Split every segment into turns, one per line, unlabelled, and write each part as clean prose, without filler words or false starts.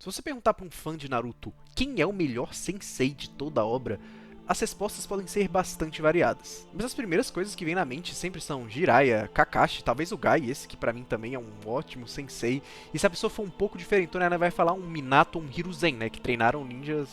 você perguntar para um fã de Naruto quem é o melhor sensei de toda a obra, as respostas podem ser bastante variadas. Mas as primeiras coisas que vêm na mente sempre são Jiraiya, Kakashi, talvez o Gai, esse que pra mim também é um ótimo sensei. E se a pessoa for um pouco diferentona, ela vai falar um Minato ou um Hiruzen, né, que treinaram ninjas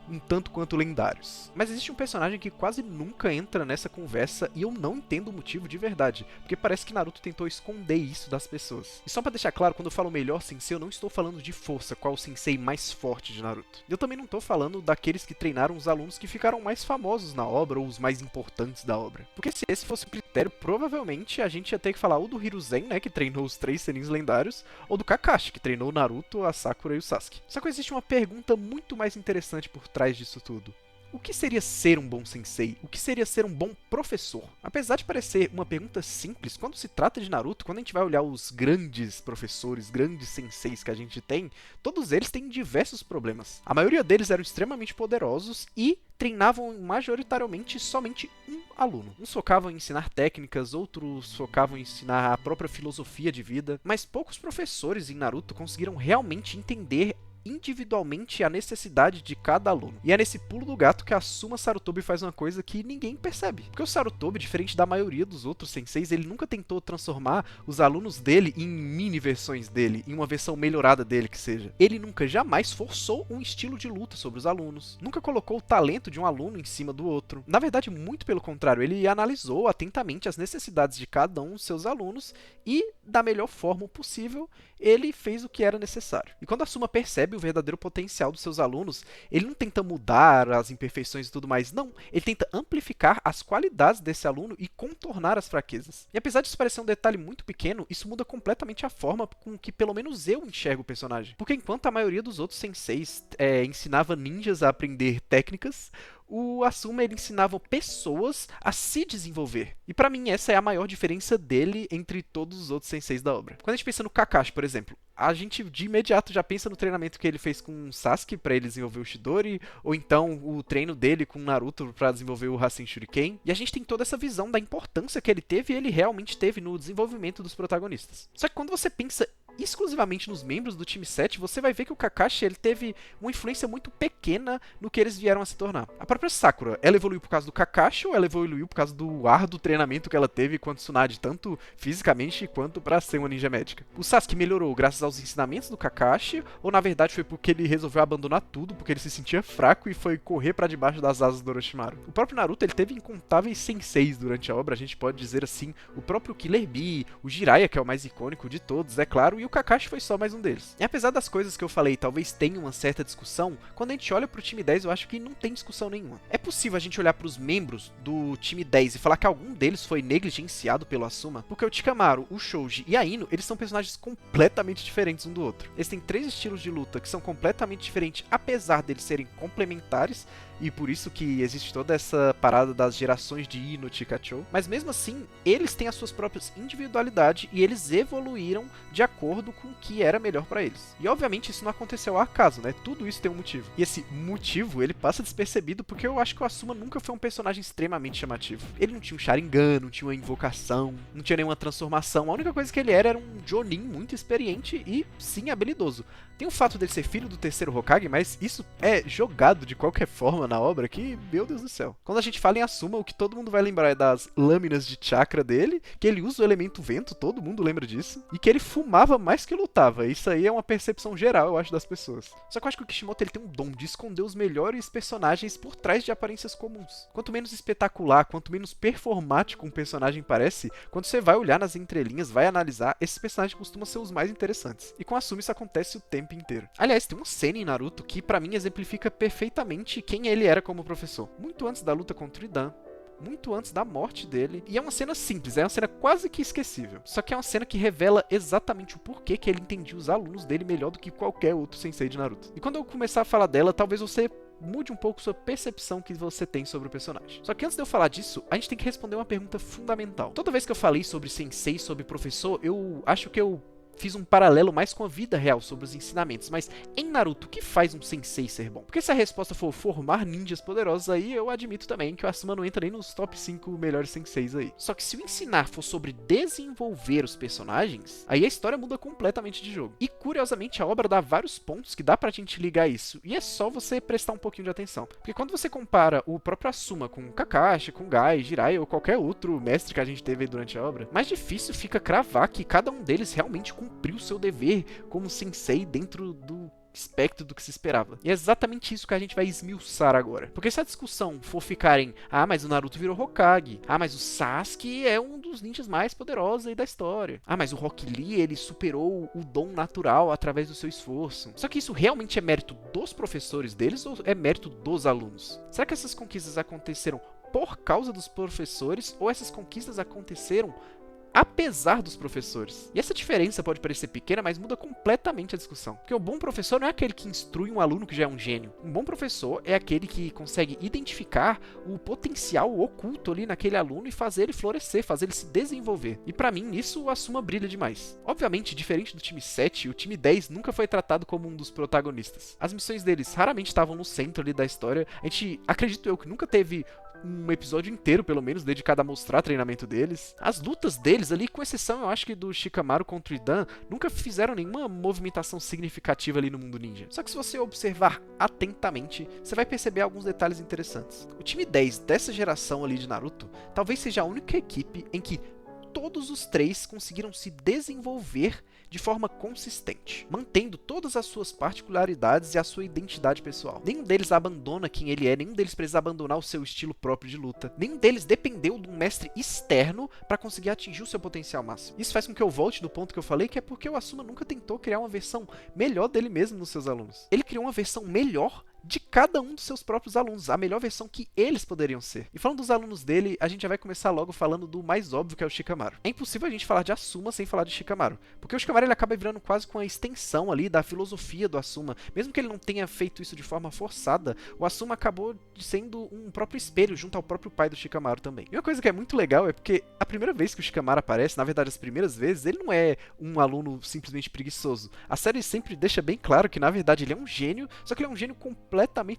um tanto quanto lendários. Mas existe um personagem que quase nunca entra nessa conversa e eu não entendo o motivo de verdade, porque parece que Naruto tentou esconder isso das pessoas. E só pra deixar claro, quando eu falo melhor sensei, eu não estou falando de força, qual o sensei mais forte de Naruto. Eu também não estou falando daqueles que treinaram os alunos que ficaram mais famosos na obra ou os mais importantes da obra. Porque se esse fosse o critério, provavelmente a gente ia ter que falar ou do Hiruzen, né, que treinou os 3 senins lendários, ou do Kakashi, que treinou o Naruto, a Sakura e o Sasuke. Só que existe uma pergunta muito mais interessante por trás disso tudo. O que seria ser um bom sensei? O que seria ser um bom professor? Apesar de parecer uma pergunta simples, quando se trata de Naruto, quando a gente vai olhar os grandes professores, grandes senseis que a gente tem, todos eles têm diversos problemas. A maioria deles eram extremamente poderosos e treinavam majoritariamente somente um aluno. Uns focavam em ensinar técnicas, outros focavam em ensinar a própria filosofia de vida, mas poucos professores em Naruto conseguiram realmente entender individualmente a necessidade de cada aluno. E é nesse pulo do gato que a Asuma Sarutobi faz uma coisa que ninguém percebe. Porque o Sarutobi, diferente da maioria dos outros senseis, ele nunca tentou transformar os alunos dele em mini versões dele, em uma versão melhorada dele que seja. Ele nunca jamais forçou um estilo de luta sobre os alunos. Nunca colocou o talento de um aluno em cima do outro. Na verdade, muito pelo contrário, ele analisou atentamente as necessidades de cada um dos seus alunos e, da melhor forma possível, ele fez o que era necessário. E quando a Asuma percebe o verdadeiro potencial dos seus alunos, ele não tenta mudar as imperfeições e tudo mais, não. Ele tenta amplificar as qualidades desse aluno e contornar as fraquezas. E apesar disso parecer um detalhe muito pequeno, isso muda completamente a forma com que pelo menos eu enxergo o personagem. Porque enquanto a maioria dos outros senseis ensinava ninjas a aprender técnicas, o Asuma ele ensinava pessoas a se desenvolver. E pra mim essa é a maior diferença dele entre todos os outros senseis da obra. Quando a gente pensa no Kakashi, por exemplo, a gente de imediato já pensa no treinamento que ele fez com o Sasuke para ele desenvolver o Chidori, ou então o treino dele com o Naruto para desenvolver o Rasen Shuriken. E a gente tem toda essa visão da importância que ele teve e ele realmente teve no desenvolvimento dos protagonistas. Só que quando você pensa exclusivamente nos membros do time 7, você vai ver que o Kakashi ele teve uma influência muito pequena no que eles vieram a se tornar. A própria Sakura, ela evoluiu por causa do Kakashi ou ela evoluiu por causa do árduo treinamento que ela teve quanto Tsunade, tanto fisicamente quanto para ser uma ninja médica? O Sasuke melhorou graças aos ensinamentos do Kakashi ou na verdade foi porque ele resolveu abandonar tudo, porque ele se sentia fraco e foi correr para debaixo das asas do Orochimaru? O próprio Naruto ele teve incontáveis senseis durante a obra, a gente pode dizer assim, o próprio Killer Bee, o Jiraiya, que é o mais icônico de todos, é claro, e o Kakashi foi só mais um deles. E apesar das coisas que eu falei talvez tenha uma certa discussão, quando a gente olha pro time 10 eu acho que não tem discussão nenhuma. É possível a gente olhar pros membros do time 10 e falar que algum deles foi negligenciado pelo Asuma? Porque o Chikamaru, o Shoji e a Ino, eles são personagens completamente diferentes um do outro. Eles têm 3 estilos de luta que são completamente diferentes, apesar deles serem complementares, e por isso que existe toda essa parada das gerações de Ino e Chikachou. Mas mesmo assim, eles têm as suas próprias individualidades e eles evoluíram de acordo com o que era melhor pra eles. E obviamente isso não aconteceu ao acaso, né? Tudo isso tem um motivo. E esse motivo, ele passa despercebido porque eu acho que o Asuma nunca foi um personagem extremamente chamativo. Ele não tinha um Sharingan, não tinha uma invocação, não tinha nenhuma transformação. A única coisa que ele era um Jonin muito experiente e sim habilidoso. Tem o fato dele ser filho do terceiro Hokage, mas isso é jogado de qualquer forma na obra que, meu Deus do céu. Quando a gente fala em Asuma, o que todo mundo vai lembrar é das lâminas de chakra dele, que ele usa o elemento vento, todo mundo lembra disso, e que ele fumava mais que lutava. Isso aí é uma percepção geral, eu acho, das pessoas. Só que eu acho que o Kishimoto ele tem um dom de esconder os melhores personagens por trás de aparências comuns. Quanto menos espetacular, quanto menos performático um personagem parece, quando você vai olhar nas entrelinhas, vai analisar, esses personagens costumam ser os mais interessantes. E com Asuma isso acontece o tempo inteiro. Aliás, tem uma cena em Naruto que pra mim exemplifica perfeitamente quem ele era como professor. Muito antes da luta contra o Idan, muito antes da morte dele. E é uma cena simples, é uma cena quase que esquecível. Só que é uma cena que revela exatamente o porquê que ele entendia os alunos dele melhor do que qualquer outro sensei de Naruto. E quando eu começar a falar dela, talvez você mude um pouco sua percepção que você tem sobre o personagem. Só que antes de eu falar disso, a gente tem que responder uma pergunta fundamental. Toda vez que eu falei sobre sensei, sobre professor, eu acho que eu fiz um paralelo mais com a vida real sobre os ensinamentos, mas em Naruto, o que faz um sensei ser bom? Porque se a resposta for formar ninjas poderosos, aí eu admito também que o Asuma não entra nem nos top 5 melhores senseis aí. Só que se o ensinar for sobre desenvolver os personagens, aí a história muda completamente de jogo. E curiosamente a obra dá vários pontos que dá pra gente ligar isso, e é só você prestar um pouquinho de atenção. Porque quando você compara o próprio Asuma com Kakashi, com Gai, Jiraiya ou qualquer outro mestre que a gente teve aí durante a obra, mais difícil fica cravar que cada um deles realmente cumpriu seu dever como sensei dentro do espectro do que se esperava. E é exatamente isso que a gente vai esmiuçar agora. Porque se a discussão for ficar em mas o Naruto virou Hokage, mas o Sasuke é um dos ninjas mais poderosos aí da história, mas o Rock Lee, ele superou o dom natural através do seu esforço. Só que isso realmente é mérito dos professores deles ou é mérito dos alunos? Será que essas conquistas aconteceram por causa dos professores ou essas conquistas aconteceram apesar dos professores? E essa diferença pode parecer pequena, mas muda completamente a discussão. Porque o bom professor não é aquele que instrui um aluno que já é um gênio. Um bom professor é aquele que consegue identificar o potencial oculto ali naquele aluno e fazer ele florescer, fazer ele se desenvolver. E pra mim, nisso o Asuma brilha demais. Obviamente, diferente do time 7, o time 10 nunca foi tratado como um dos protagonistas. As missões deles raramente estavam no centro ali da história. A gente, acredito eu, que nunca teve um episódio inteiro, pelo menos, dedicado a mostrar treinamento deles. As lutas deles ali, com exceção, eu acho que do Shikamaru contra o Idan, nunca fizeram nenhuma movimentação significativa ali no mundo ninja. Só que se você observar atentamente, você vai perceber alguns detalhes interessantes. O time 10 dessa geração ali de Naruto, talvez seja a única equipe em que todos os três conseguiram se desenvolver de forma consistente, mantendo todas as suas particularidades e a sua identidade pessoal. Nenhum deles abandona quem ele é, nenhum deles precisa abandonar o seu estilo próprio de luta, nenhum deles dependeu de um mestre externo para conseguir atingir o seu potencial máximo. Isso faz com que eu volte do ponto que eu falei, que é porque o Asuma nunca tentou criar uma versão melhor dele mesmo nos seus alunos. Ele criou uma versão melhor de cada um dos seus próprios alunos, a melhor versão que eles poderiam ser. E falando dos alunos dele, a gente já vai começar logo falando do mais óbvio, que é o Shikamaru. É impossível a gente falar de Asuma sem falar de Shikamaru, porque o Shikamaru ele acaba virando quase com a extensão ali da filosofia do Asuma. Mesmo que ele não tenha feito isso de forma forçada, o Asuma acabou sendo um próprio espelho junto ao próprio pai do Shikamaru também. E uma coisa que é muito legal é porque a primeira vez que o Shikamaru aparece, na verdade as primeiras vezes, ele não é um aluno simplesmente preguiçoso. A série sempre deixa bem claro que na verdade ele é um gênio, só que ele é um gênio completamente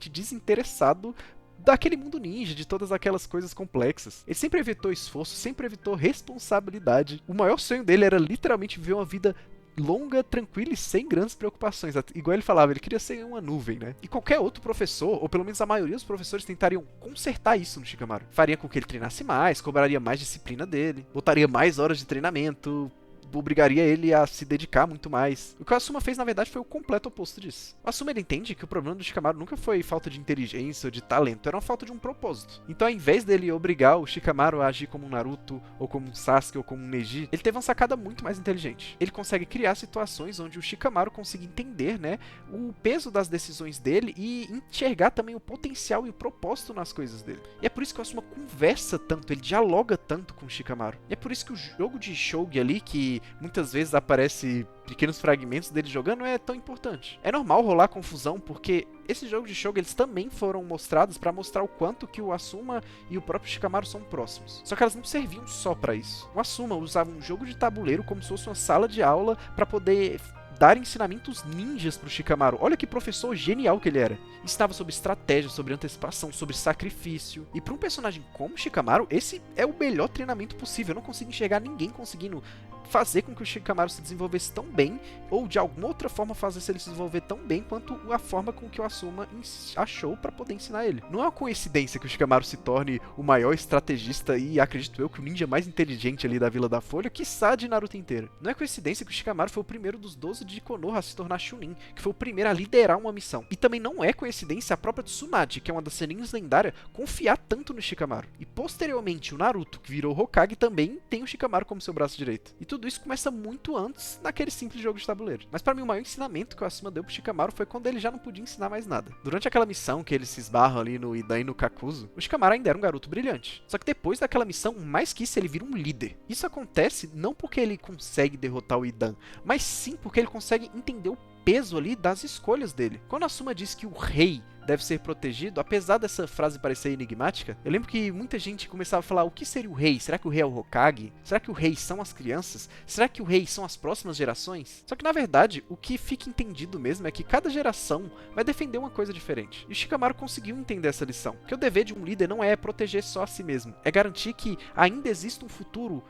desinteressado daquele mundo ninja, de todas aquelas coisas complexas. Ele sempre evitou esforço, sempre evitou responsabilidade. O maior sonho dele era literalmente viver uma vida longa, tranquila e sem grandes preocupações. Igual ele falava, ele queria ser uma nuvem, né? E qualquer outro professor, ou pelo menos a maioria dos professores, tentariam consertar isso no Shikamaru. Faria com que ele treinasse mais, cobraria mais disciplina dele, botaria mais horas de treinamento, obrigaria ele a se dedicar muito mais. O que o Asuma fez, na verdade, foi o completo oposto disso. O Asuma, ele entende que o problema do Shikamaru nunca foi falta de inteligência ou de talento, era uma falta de um propósito. Então, ao invés dele obrigar o Shikamaru a agir como um Naruto, ou como um Sasuke, ou como um Neji, ele teve uma sacada muito mais inteligente. Ele consegue criar situações onde o Shikamaru consiga entender, né, o peso das decisões dele e enxergar também o potencial e o propósito nas coisas dele. E é por isso que o Asuma conversa tanto, ele dialoga tanto com o Shikamaru. E é por isso que o jogo de Shogi ali, que muitas vezes aparece pequenos fragmentos dele jogando, é tão importante. É normal rolar confusão, porque esse jogo de Shogi, eles também foram mostrados para mostrar o quanto que o Asuma e o próprio Shikamaru são próximos. Só que elas não serviam só para isso. O Asuma usava um jogo de tabuleiro como se fosse uma sala de aula para poder dar ensinamentos ninjas pro Shikamaru. Olha que professor genial que ele era. Estava sobre estratégia, sobre antecipação, sobre sacrifício. E para um personagem como Shikamaru, esse é o melhor treinamento possível. Eu não consigo enxergar ninguém conseguindo fazer com que o Shikamaru se desenvolvesse tão bem, ou de alguma outra forma fazer ele se desenvolver tão bem quanto a forma com que o Asuma achou para poder ensinar ele. Não é uma coincidência que o Shikamaru se torne o maior estrategista e, acredito eu, que o ninja mais inteligente ali da Vila da Folha, quiçá de Naruto inteiro. Não é coincidência que o Shikamaru foi o primeiro dos 12 de Konoha a se tornar Chunin, que foi o primeiro a liderar uma missão. E também não é coincidência a própria Tsunade, que é uma das Senins lendárias, confiar tanto no Shikamaru. E posteriormente o Naruto, que virou Hokage, também tem o Shikamaru como seu braço direito. E tudo isso começa muito antes naquele simples jogo de tabuleiro. Mas para mim o maior ensinamento que o Asuma deu pro Shikamaru foi quando ele já não podia ensinar mais nada. Durante aquela missão que eles se esbarram ali no Idan e no Kakuzu, o Shikamaru ainda era um garoto brilhante. Só que depois daquela missão, mais que isso, ele vira um líder. Isso acontece não porque ele consegue derrotar o Idan, mas sim porque ele consegue entender o peso ali das escolhas dele. Quando Asuma diz que o rei deve ser protegido, apesar dessa frase parecer enigmática, eu lembro que muita gente começava a falar o que seria o rei? Será que o rei é o Hokage? Será que o rei são as crianças? Será que o rei são as próximas gerações? Só que na verdade, o que fica entendido mesmo é que cada geração vai defender uma coisa diferente. E o Shikamaru conseguiu entender essa lição, que o dever de um líder não é proteger só a si mesmo, é garantir que ainda existe um futuro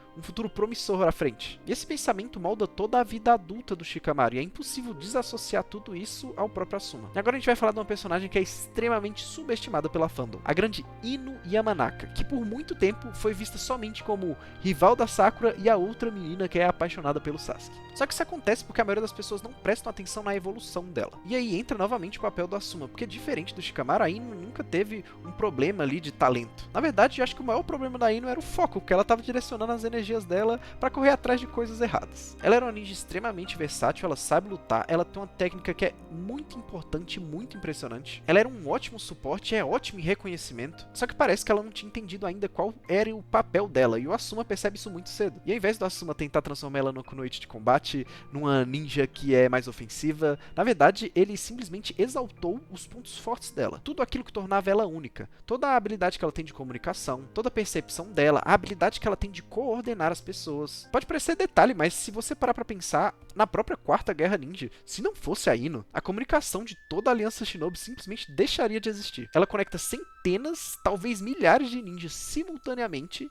promissor à frente. E esse pensamento molda toda a vida adulta do Shikamaru, e é impossível desassociar tudo isso ao próprio Asuma. E agora a gente vai falar de uma personagem que é extremamente subestimada pela fandom, a grande Ino Yamanaka, que por muito tempo foi vista somente como rival da Sakura e a outra menina que é apaixonada pelo Sasuke. Só que isso acontece porque a maioria das pessoas não prestam atenção na evolução dela. E aí entra novamente o papel do Asuma, porque diferente do Shikamaru, a Ino nunca teve um problema ali de talento. Na verdade, eu acho que o maior problema da Ino era o foco, porque ela estava direcionando as energias dela para correr atrás de coisas erradas. Ela era uma ninja extremamente versátil, ela sabe lutar, ela tem uma técnica que é muito importante, muito impressionante. Ela era um ótimo suporte, é ótimo em reconhecimento, só que parece que ela não tinha entendido ainda qual era o papel dela, e o Asuma percebe isso muito cedo. E ao invés do Asuma tentar transformar ela no Kunoichi de combate, numa ninja que é mais ofensiva, na verdade ele simplesmente exaltou os pontos fortes dela, tudo aquilo que tornava ela única, toda a habilidade que ela tem de comunicação, toda a percepção dela, a habilidade que ela tem de coordenar as pessoas. Pode parecer detalhe, mas se você parar pra pensar, na própria Quarta Guerra Ninja, se não fosse a Ino, a comunicação de toda a Aliança Shinobi simplesmente deixaria de existir. Ela conecta centenas, talvez milhares de ninjas simultaneamente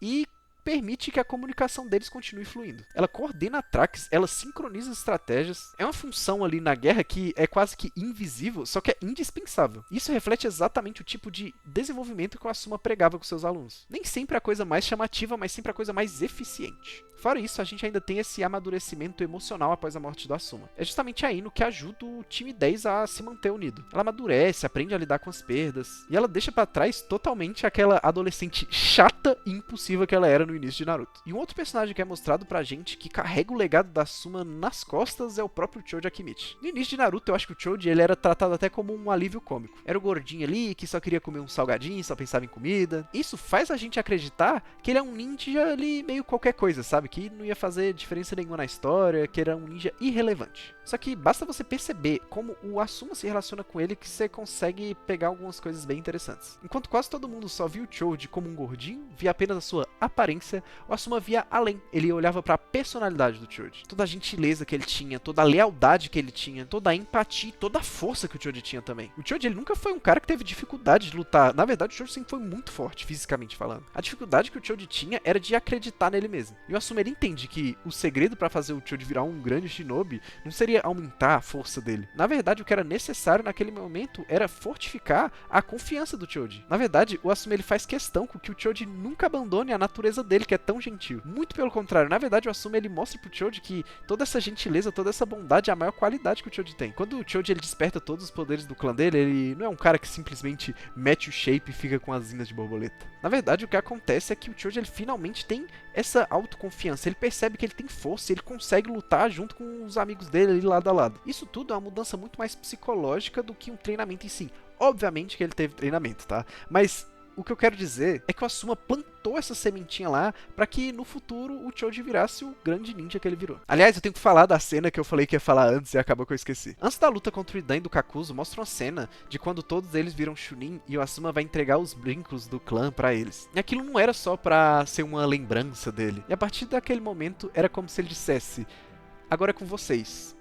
e permite que a comunicação deles continue fluindo. Ela coordena ataques, ela sincroniza estratégias. É uma função ali na guerra que é quase que invisível, só que é indispensável. Isso reflete exatamente o tipo de desenvolvimento que o Asuma pregava com seus alunos. Nem sempre a coisa mais chamativa, mas sempre a coisa mais eficiente. Fora isso, a gente ainda tem esse amadurecimento emocional após a morte do Asuma. É justamente a Ino que ajuda o time 10 a se manter unido. Ela amadurece, aprende a lidar com as perdas, e ela deixa pra trás totalmente aquela adolescente chata e impulsiva que ela era no início de Naruto. E um outro personagem que é mostrado pra gente que carrega o legado da Asuma nas costas é o próprio Choji Akimichi. No início de Naruto, eu acho que o Choji ele era tratado até como um alívio cômico. Era o gordinho ali que só queria comer um salgadinho, só pensava em comida. Isso faz a gente acreditar que ele é um ninja ali meio qualquer coisa, sabe? Que não ia fazer diferença nenhuma na história, que era um ninja irrelevante. Só que basta você perceber como o Asuma se relaciona com ele que você consegue pegar algumas coisas bem interessantes. Enquanto quase todo mundo só via o Choji como um gordinho, via apenas a sua aparência, o Asuma via além. Ele olhava para a personalidade do Choji. Toda a gentileza que ele tinha, toda a lealdade que ele tinha, toda a empatia, toda a força que o Choji tinha também. O Choji ele nunca foi um cara que teve dificuldade de lutar. Na verdade, o Choji sempre foi muito forte, fisicamente falando. A dificuldade que o Choji tinha era de acreditar nele mesmo. E o Asuma ele entende que o segredo para fazer o Choji virar um grande shinobi não seria aumentar a força dele. Na verdade, o que era necessário naquele momento era fortificar a confiança do Choji. Na verdade, o Asuma ele faz questão com que o Choji nunca abandone a natureza dele, que é tão gentil. Muito pelo contrário, na verdade, o Asuma ele mostra pro Choji que toda essa gentileza, toda essa bondade é a maior qualidade que o Choji tem. Quando o Choji ele desperta todos os poderes do clã dele, ele não é um cara que simplesmente mete o shape e fica com asinhas de borboleta. Na verdade, o que acontece é que o Choji ele finalmente tem essa autoconfiança. Ele percebe que ele tem força, ele consegue lutar junto com os amigos dele ali lado a lado. Isso tudo é uma mudança muito mais psicológica do que um treinamento em si. Obviamente que ele teve treinamento, tá? Mas o que eu quero dizer é que o Asuma plantou essa sementinha lá pra que no futuro o Choji virasse o grande ninja que ele virou. Aliás, eu tenho que falar da cena que eu falei que ia falar antes e acabou que eu esqueci. Antes da luta contra o Idan e do Kakuzu, mostra uma cena de quando todos eles viram Chunin e o Asuma vai entregar os brincos do clã pra eles. E aquilo não era só pra ser uma lembrança dele. E a partir daquele momento era como se ele dissesse: agora é com vocês.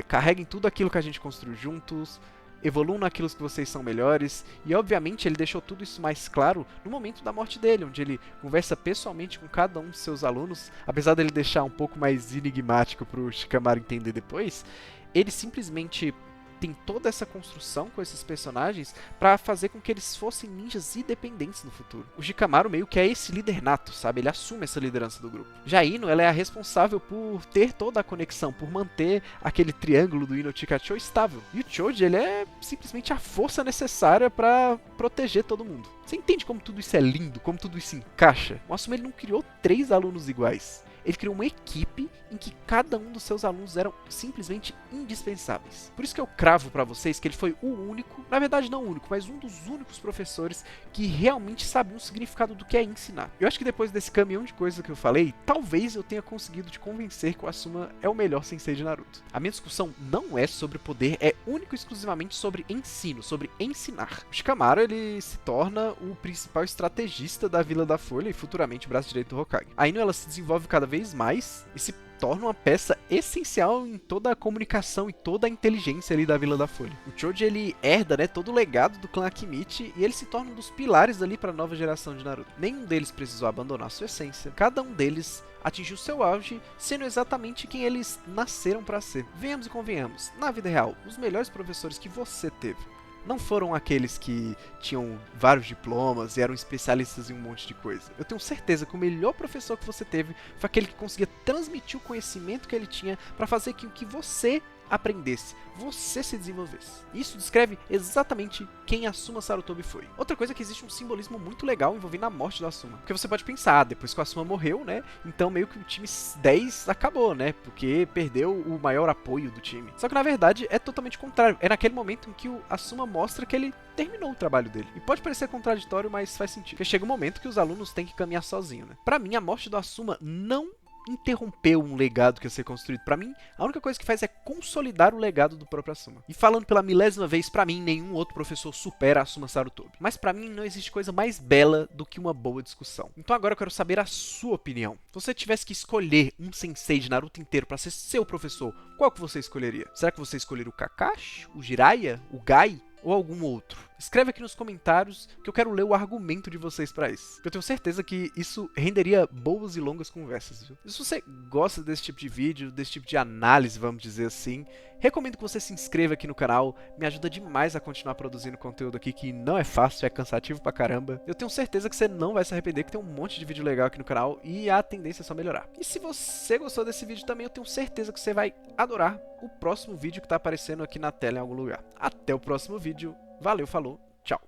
Carreguem tudo aquilo que a gente construiu juntos, evoluam naquilo que vocês são melhores. E obviamente ele deixou tudo isso mais claro no momento da morte dele, onde ele conversa pessoalmente com cada um dos seus alunos. Apesar dele deixar um pouco mais enigmático pro Shikamaru entender depois, ele simplesmente tem toda essa construção com esses personagens para fazer com que eles fossem ninjas independentes no futuro. O Shikamaru meio que é esse líder nato, sabe? Ele assume essa liderança do grupo. Já a Ino, ela é a responsável por ter toda a conexão, por manter aquele triângulo do Ino-Chikachou estável. E o Choji, ele é simplesmente a força necessária para proteger todo mundo. Você entende como tudo isso é lindo, como tudo isso encaixa? O Asuma ele não criou 3 alunos iguais. ele criou uma equipe em que cada um dos seus alunos eram simplesmente indispensáveis. Por isso que eu cravo pra vocês que ele foi o único, na verdade não o único, mas um dos únicos professores que realmente sabia o significado do que é ensinar. Eu acho que depois desse caminhão de coisas que eu falei, talvez eu tenha conseguido te convencer que o Asuma é o melhor sensei de Naruto. A minha discussão não é sobre poder, é único e exclusivamente sobre ensino, sobre ensinar. O Shikamaru, ele se torna o principal estrategista da Vila da Folha e futuramente o braço direito do Hokage. A Ino, ela se desenvolve cada vez mais e se torna uma peça essencial em toda a comunicação e toda a inteligência ali da Vila da Folha. O Choji, ele herda, né, todo o legado do clã Akimichi e ele se torna um dos pilares ali para a nova geração de Naruto. Nenhum deles precisou abandonar sua essência, cada um deles atingiu seu auge, sendo exatamente quem eles nasceram para ser. Venhamos e convenhamos, na vida real, os melhores professores que você teve não foram aqueles que tinham vários diplomas e eram especialistas em um monte de coisa. Eu tenho certeza que o melhor professor que você teve foi aquele que conseguia transmitir o conhecimento que ele tinha para fazer com que você aprendesse, você se desenvolvesse. Isso descreve exatamente quem Asuma Sarutobi foi. Outra coisa é que existe um simbolismo muito legal envolvendo a morte do Asuma. Porque você pode pensar, depois que o Asuma morreu, né, então meio que o time 10 acabou, né, porque perdeu o maior apoio do time. Só que na verdade é totalmente contrário. É naquele momento em que o Asuma mostra que ele terminou o trabalho dele. E pode parecer contraditório, mas faz sentido. Porque chega um momento que os alunos têm que caminhar sozinhos, né. Pra mim, a morte do Asuma não interrompeu um legado que ia ser construído. Pra mim, a única coisa que faz é consolidar o legado do próprio Asuma. E falando pela milésima vez, pra mim, nenhum outro professor supera Asuma Sarutobi. Mas pra mim, não existe coisa mais bela do que uma boa discussão. Então agora eu quero saber a sua opinião. Se você tivesse que escolher um sensei de Naruto inteiro pra ser seu professor, qual que você escolheria? Será que você escolheria o Kakashi, o Jiraiya, o Gai ou algum outro? Escreve aqui nos comentários que eu quero ler o argumento de vocês pra isso. Eu tenho certeza que isso renderia boas e longas conversas, viu? Se você gosta desse tipo de vídeo, desse tipo de análise, vamos dizer assim, recomendo que você se inscreva aqui no canal. Me ajuda demais a continuar produzindo conteúdo aqui, que não é fácil, é cansativo pra caramba. Eu tenho certeza que você não vai se arrepender, que tem um monte de vídeo legal aqui no canal e a tendência é só melhorar. E se você gostou desse vídeo também, eu tenho certeza que você vai adorar o próximo vídeo que tá aparecendo aqui na tela em algum lugar. Até o próximo vídeo. Valeu, falou, tchau!